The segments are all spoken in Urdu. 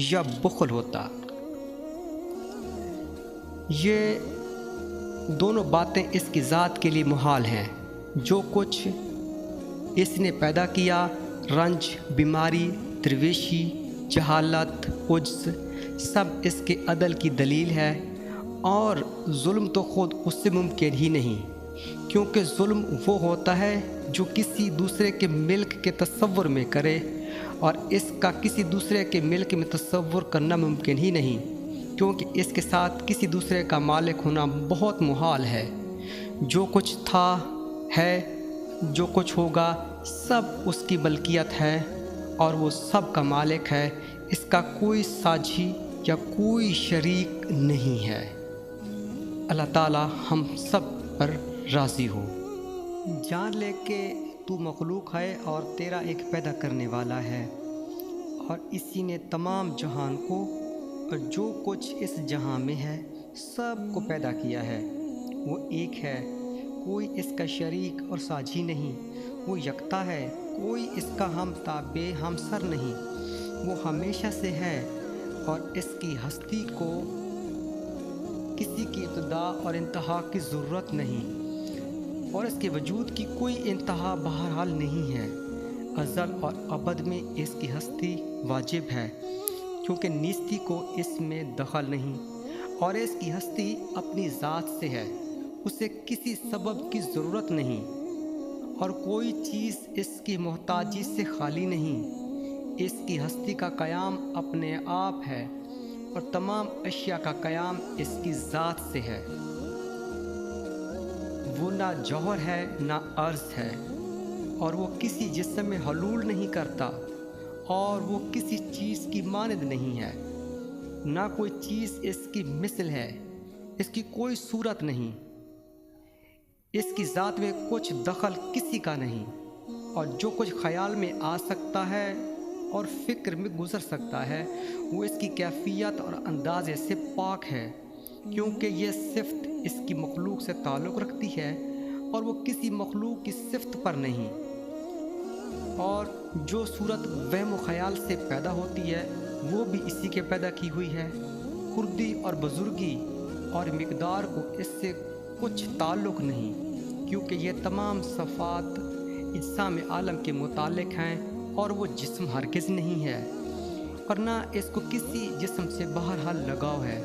یا بخل ہوتا۔ یہ دونوں باتیں اس کی ذات کے لیے محال ہیں۔ جو کچھ اس نے پیدا کیا، رنج، بیماری، درویشی، جہالت، عجز، سب اس کے عدل کی دلیل ہے، اور ظلم تو خود اس سے ممکن ہی نہیں، کیونکہ ظلم وہ ہوتا ہے جو کسی دوسرے کے ملک کے تصور میں کرے، اور اس کا کسی دوسرے کے ملک میں تصور کرنا ممکن ہی نہیں، کیونکہ اس کے ساتھ کسی دوسرے کا مالک ہونا بہت محال ہے۔ جو کچھ تھا، ہے، جو کچھ ہوگا، سب اس کی ملکیت ہے، اور وہ سب کا مالک ہے۔ اس کا کوئی ساجھی یا کوئی شریک نہیں ہے۔ اللہ تعالیٰ ہم سب پر راضی ہو۔ جان لے کہ تو مخلوق ہے اور تیرا ایک پیدا کرنے والا ہے، اور اسی نے تمام جہان کو اور جو کچھ اس جہاں میں ہے سب کو پیدا کیا ہے۔ وہ ایک ہے، کوئی اس کا شریک اور ساجھی نہیں۔ وہ یکتا ہے، کوئی اس کا ہم تابع ہم سر نہیں۔ وہ ہمیشہ سے ہے، اور اس کی ہستی کو کسی کی ابتدا اور انتہا کی ضرورت نہیں، اور اس کے وجود کی کوئی انتہا بہرحال نہیں ہے۔ ازل اور ابد میں اس کی ہستی واجب ہے، کیونکہ نیستی کو اس میں دخل نہیں، اور اس کی ہستی اپنی ذات سے ہے، اسے کسی سبب کی ضرورت نہیں، اور کوئی چیز اس کی محتاجی سے خالی نہیں۔ اس کی ہستی کا قیام اپنے آپ ہے، اور تمام اشیاء کا قیام اس کی ذات سے ہے۔ وہ نہ جوہر ہے نہ عرض ہے، اور وہ کسی جسم میں حلول نہیں کرتا، اور وہ کسی چیز کی مانند نہیں ہے، نہ کوئی چیز اس کی مثل ہے، اس کی کوئی صورت نہیں۔ اس کی ذات میں کچھ دخل کسی کا نہیں، اور جو کچھ خیال میں آ سکتا ہے اور فکر میں گزر سکتا ہے وہ اس کی کیفیت اور اندازے سے پاک ہے، کیونکہ یہ صفت اس کی مخلوق سے تعلق رکھتی ہے، اور وہ کسی مخلوق کی صفت پر نہیں۔ اور جو صورت وہم و خیال سے پیدا ہوتی ہے وہ بھی اسی کے پیدا کی ہوئی ہے۔ خردی اور بزرگی اور مقدار کو اس سے کچھ تعلق نہیں، کیونکہ یہ تمام صفات اجسام عالم کے متعلق ہیں، اور وہ جسم ہرگز نہیں ہے، اور نہ اس کو کسی جسم سے بہرحال لگاؤ ہے،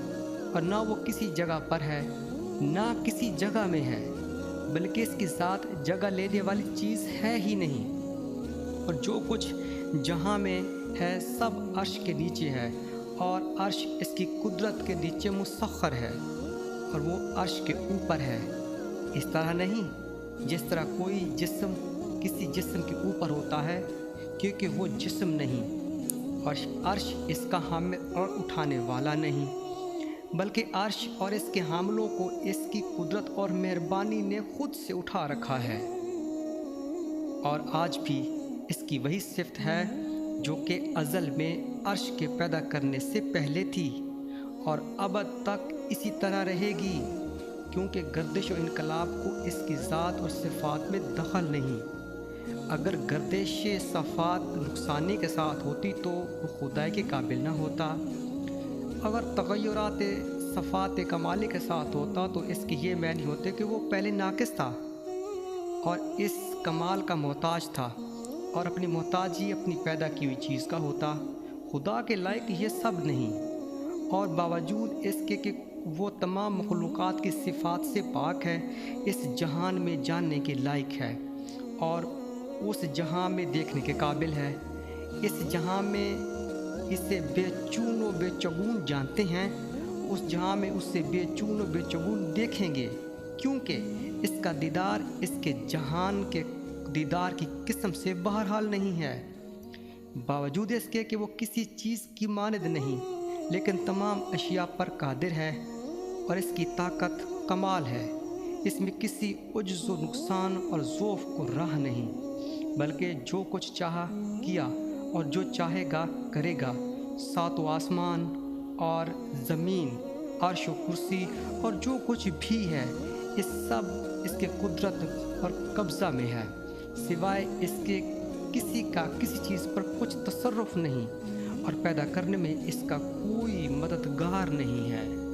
اور نہ وہ کسی جگہ پر ہے، نہ کسی جگہ میں ہے، بلکہ اس کی ذات جگہ لینے والی چیز ہے ہی نہیں۔ اور جو کچھ جہاں میں ہے سب عرش کے نیچے ہے، اور عرش اس کی قدرت کے نیچے مسخر ہے، اور وہ عرش کے اوپر ہے۔ اس طرح نہیں جس طرح کوئی جسم کسی جسم کے اوپر ہوتا ہے، کیونکہ وہ جسم نہیں، اور عرش اس کا حامل اور اٹھانے والا نہیں، بلکہ عرش اور اس کے حاملوں کو اس کی قدرت اور مہربانی نے خود سے اٹھا رکھا ہے۔ اور آج بھی اس کی وہی صفت ہے جو کہ ازل میں عرش کے پیدا کرنے سے پہلے تھی، اور ابد تک اسی طرح رہے گی، کیونکہ گردش و انقلاب کو اس کی ذات اور صفات میں دخل نہیں۔ اگر گردش صفات نقصانی کے ساتھ ہوتی تو وہ خدائی کے قابل نہ ہوتا، اگر تغیرات صفات کمالی کے ساتھ ہوتا تو اس کی یہ معنی ہوتے کہ وہ پہلے ناقص تھا اور اس کمال کا محتاج تھا، اور اپنی محتاجی اپنی پیدا کی ہوئی چیز کا ہوتا۔ خدا کے لائق یہ سب نہیں، اور باوجود اس کے کہ وہ تمام مخلوقات کی صفات سے پاک ہے، اس جہان میں جاننے کے لائق ہے، اور اس جہاں میں دیکھنے کے قابل ہے۔ اس جہاں میں اسے بے چون و بے چگون جانتے ہیں، اس جہاں میں اس سے بے چون و بے چگون دیکھیں گے، کیونکہ اس کا دیدار اس کے جہان کے دیدار کی قسم سے بہرحال نہیں ہے، باوجود اس کے کہ وہ کسی چیز کی مانند نہیں، لیکن تمام اشیاء پر قادر ہے، اور اس کی طاقت کمال ہے۔ اس میں کسی عجز و نقصان اور ضعف کو راہ نہیں، بلکہ جو کچھ چاہا کیا اور جو چاہے گا کرے گا۔ ساتوں آسمان اور زمین، عرش و کرسی اور جو کچھ بھی ہے، اس سب اس کے قدرت اور قبضہ میں ہے، سوائے اس کے کسی کا کسی چیز پر کچھ تصرف نہیں، اور پیدا کرنے میں اس کا کوئی مددگار نہیں ہے۔